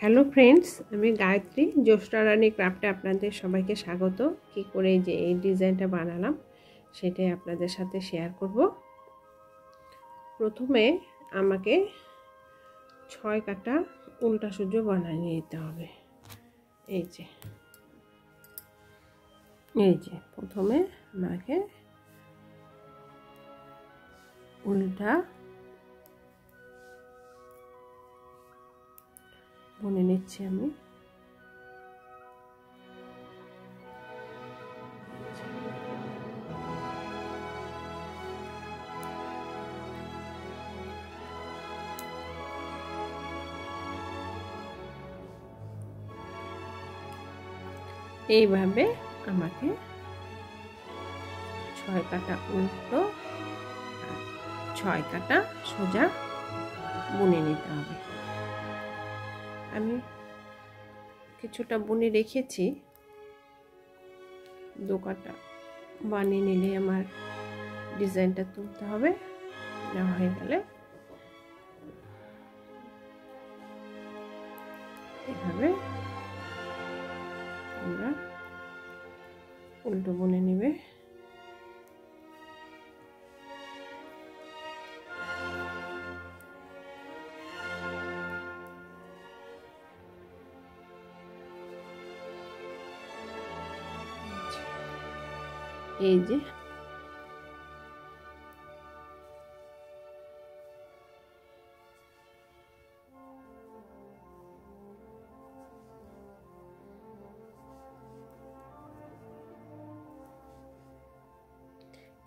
Hello friends, আমি গায়ত্রী। জ্যোৎস্না রানী ক্রাফটে আপনাদের সবাইকে স্বাগত। কি করে যে এই ডিজাইনটা বানালাম সেটাই আপনাদের সাথে শেয়ার করব। প্রথমে আমাকে 6 কাটা উল্টা সূর্য বানিয়ে নিতে হবে। এই যে প্রথমে আমাকে উল্টা বুনে নিচ্ছি আমি। এইভাবে আমাকে 6 কাটা উল্টো আর 6 কাটা সোজা বুনে নিতে হবে। আমি কিছুটা বুনে রেখেছি, 2 কাটা বানিয়ে নিলে আমার ডিজাইনটা তুলতে হবে। নেওয়া হয়ে গেলে এভাবে আমরা উল্টো বুনে নেবে। এই যে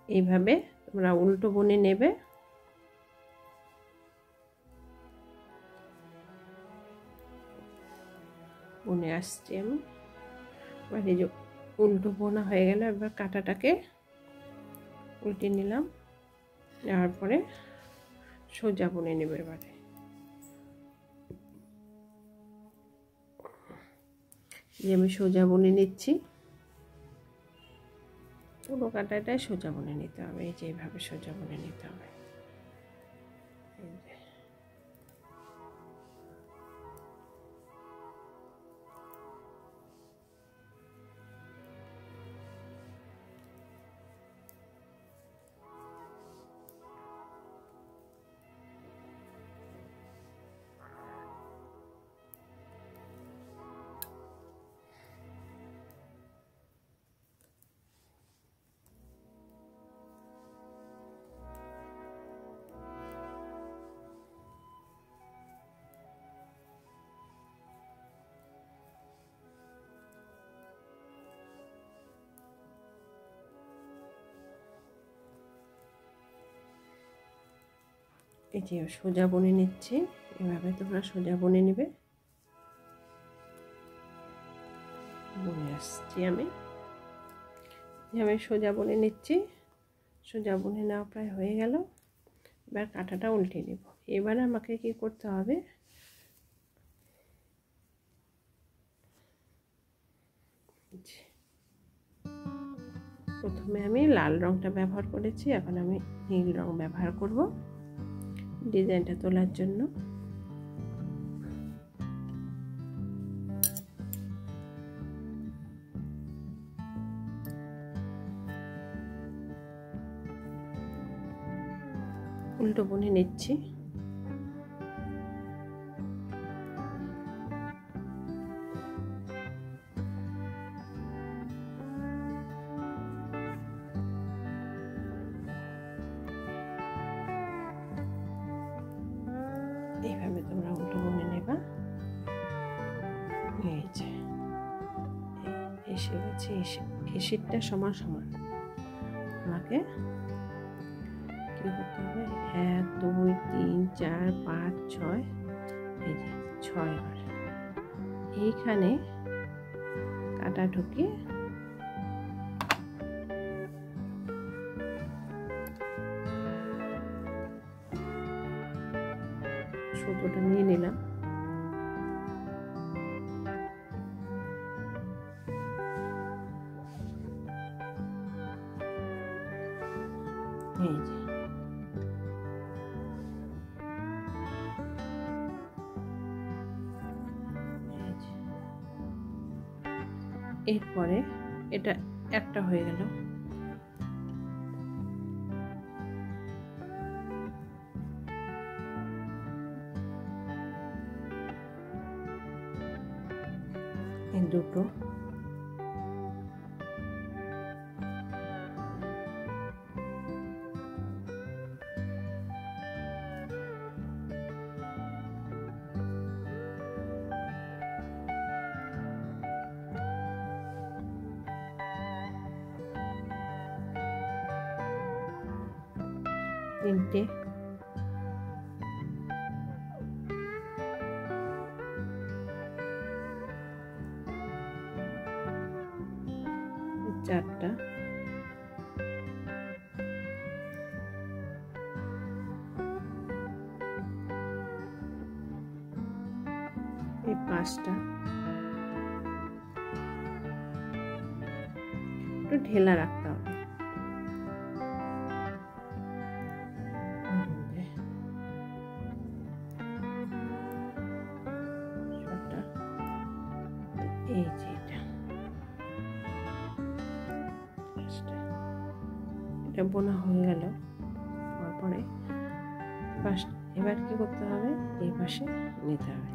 এইভাবে তোমরা উল্টো বুনে নেবে। বুনে আসছি আমি। এবার এই যে উল্টো বোনা হয়ে গেল, এবার কাঁটাটাকে উল্টে নিলাম। নেওয়ার পরে সোজা বুনে নেবে। এবারে যে আমি সোজা বুনে নিচ্ছি, পুরো কাঁটাটাই সোজা বুনে নিতে হবে। এই যে এইভাবে সোজা বুনে নিতে হবে। এই যে সোজা বুনে নিচ্ছি, এভাবে তোমরা সোজা বুনে নেবে। বুনে আসছি আমি সোজা বুনে নিচ্ছি। সোজা বুনে নেওয়া প্রায় হয়ে গেল। এবার কাঁটাটা উল্টে নেব। এবার আমাকে কি করতে হবে, প্রথমে আমি লাল রংটা ব্যবহার করেছি, এখন আমি নীল রং ব্যবহার করব ডিজাইনটা তোলার জন্য। উল্টো বুনে নিচ্ছি। এইভাবে তোমরা উল্টো বুনে নেবা। এই যে এসে গেছে, এই শীটটা সমান সমান আমাকে কি করতে হবে, 1 2 3 4 5 6, এই যে 6 বার এইখানে কাটা ঢুকিয়ে সুতোটা নিয়ে নিলাম। এই যে এরপরে এটা একটা হয়ে গেল। এই দুটো তিনটে, চারটা, এই পাঁচটা। একটু ঢেলা রাখতে হবে। এই যে এটা বোনা হয়ে গেল। তারপরে এবার কি করতে হবে, এই পাশে নিতে হবে।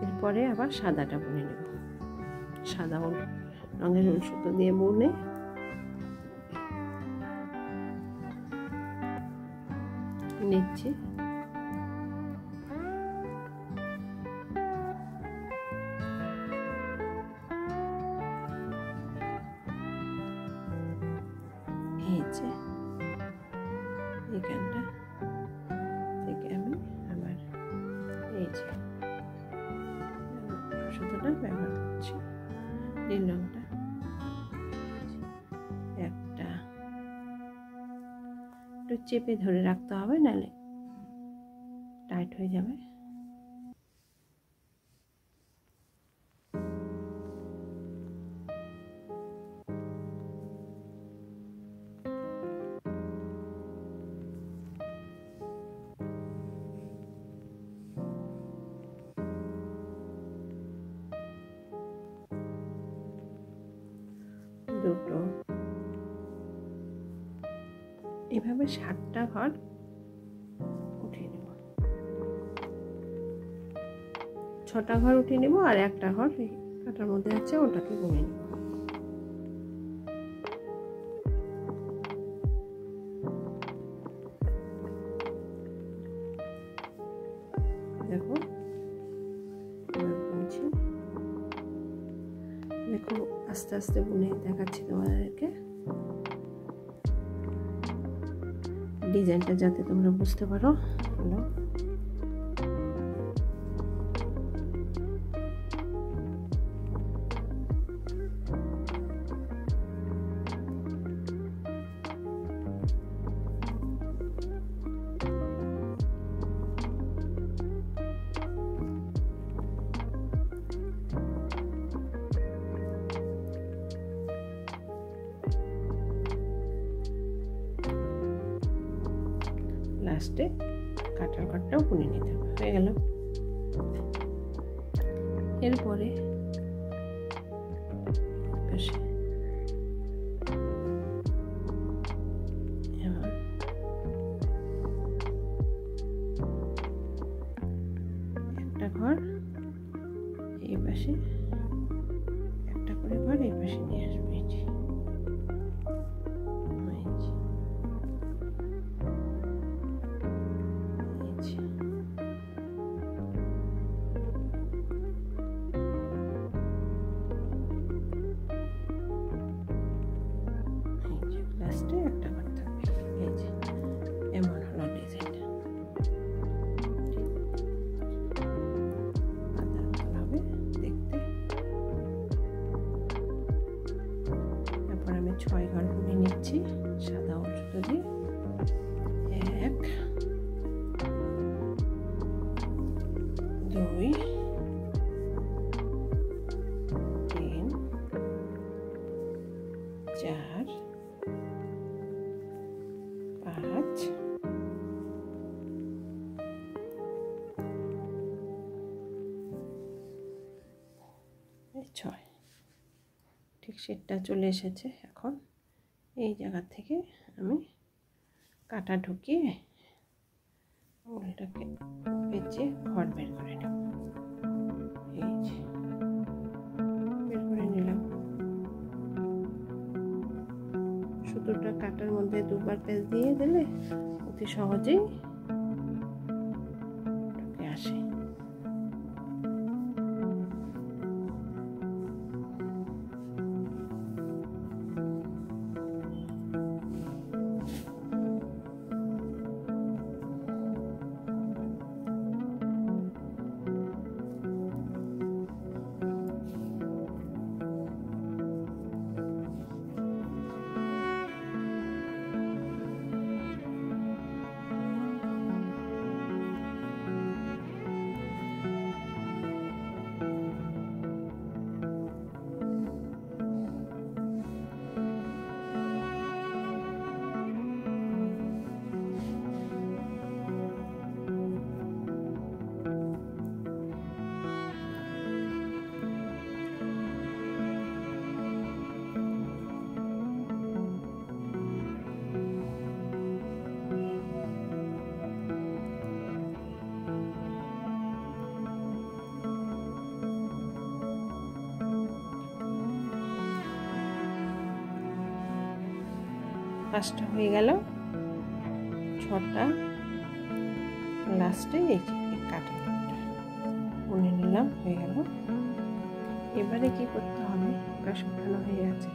এরপরে আবার সাদাটা বুনে নেব। সাদা রঙের উল সুতো দিয়ে বুনে নিচ্ছি। এই যে এইখানটা থেকে আমি আবার এই যে সুতোটা ব্যবহার করছি। নীল রঙটা একটা একটু চেপে ধরে রাখতে হবে, নাহলে টাইট হয়ে যাবে। দুটো, এভাবে 7টা ঘর উঠিয়ে নেব। 6টা ঘর উঠিয়ে নেব, আর একটা ঘর কাটার মধ্যে আছে ওটাকে বুনে নেব। দেখো বুনছি, দেখো আস্তে আস্তে বুনে দেখাচ্ছি তোমাদেরকে, ডিজাইনটা যাতে তোমরা বুঝতে পারো। হলো লাস্টে কাটার ঘরটাও বুনে নিতে হবে। হয়ে গেল। এরপরে একটা ঘর এই পাশে, একটা করে ঘর এই পাশে নিয়ে আসবে। লাস্টে একটা ঘর থাকবে। এই যে এমন হলো ডিজাইনটা। শেডটা চলে এসেছে। এখন এই জায়গা থেকে আমি কাটা ঢুকিয়ে উলটাকে পেঁচে ঘর বের করে নেব। এই যে বের করে নিলাম। সুতোটা কাটার মধ্যে দুবার পেঁচ দিয়ে দিলে অতি সহজেই ঢুকে আসে। পাঁচটা হয়ে গেল, ছটা লাস্টে এই কাটা বুনে নিলাম, হয়ে গেল। এবারে কি করতে হবে, কাশ উঠানো হয়ে গেছে।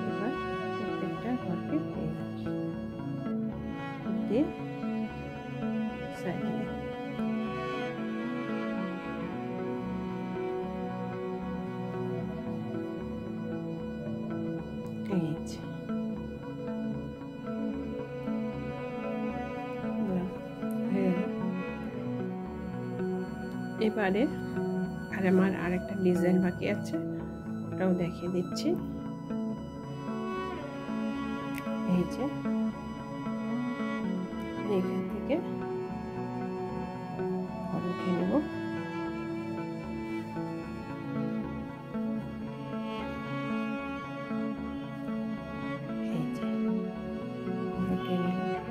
এবার প্রত্যেকটা ঘরকে দিয়ে সাইডে এবারে আর আমার আরেকটা ডিজাইন বাকি আছে, ওটাও দেখিয়ে দিচ্ছি। এই যে এখান থেকে ঘর উঠে নেব। এই যে ঘর উঠে নিলাম।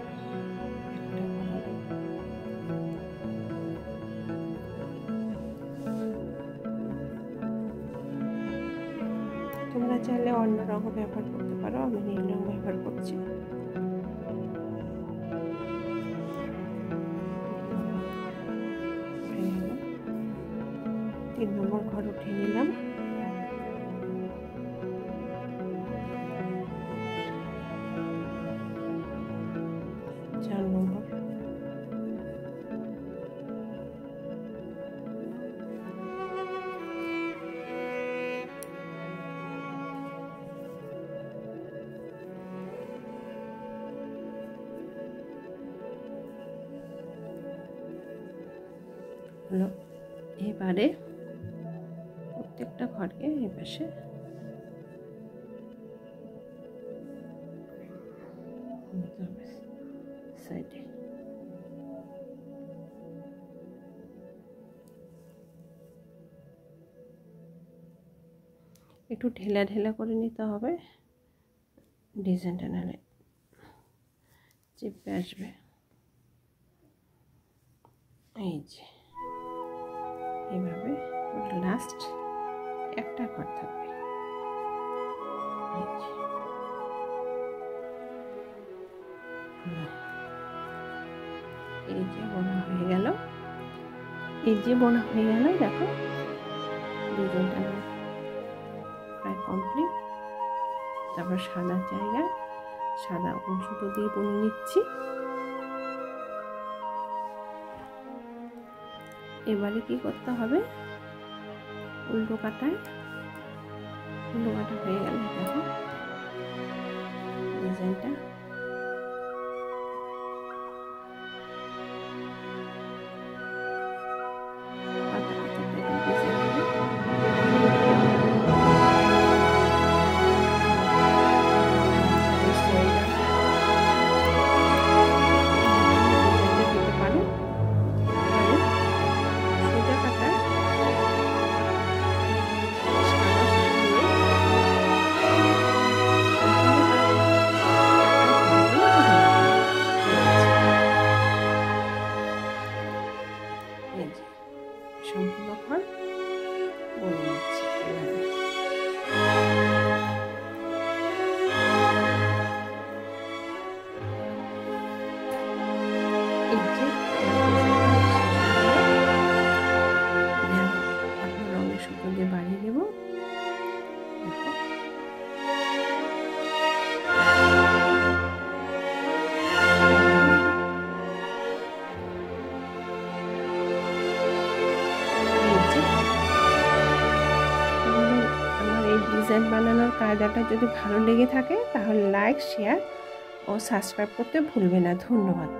তোমরা চাইলে অন্য রঙ ব্যবহার করতে পারো, আমি নীল রঙ ব্যবহার করছি। তিন নম্বর ঘর উঠিয়ে নিলাম। চার নম্বর, হলো। এবারে প্রত্যেকটা ঘরকে এই পাশে সাইডে একটু ঢেলা ঢেলা করে নিতে হবে, ডিজাইনটা নাহলে চেপে আসবে। এই যে এইভাবে লাস্ট একটা ঘর থাকবে। এই যে বোনা হয়ে গেল, এই যে বোনা হয়ে গেল। দেখো ডিজাইনটা প্রায় কমপ্লিট। তারপর সাদা জায়গা সাদা সুতো দিয়ে বুনে নিচ্ছি। এবারে কি করতে হবে, উল্টো কাটা হয়ে গেল। দেখো ডিজাইনটা এই যে আপনার রঙের সুতো দিয়ে বাড়িয়ে নেব। দেখো আমার এই ডিজাইন বানানোর কায়দাটা যদি ভালো লেগে থাকে তাহলে লাইক, শেয়ার ও সাবস্ক্রাইব করতে ভুলবে না। ধন্যবাদ।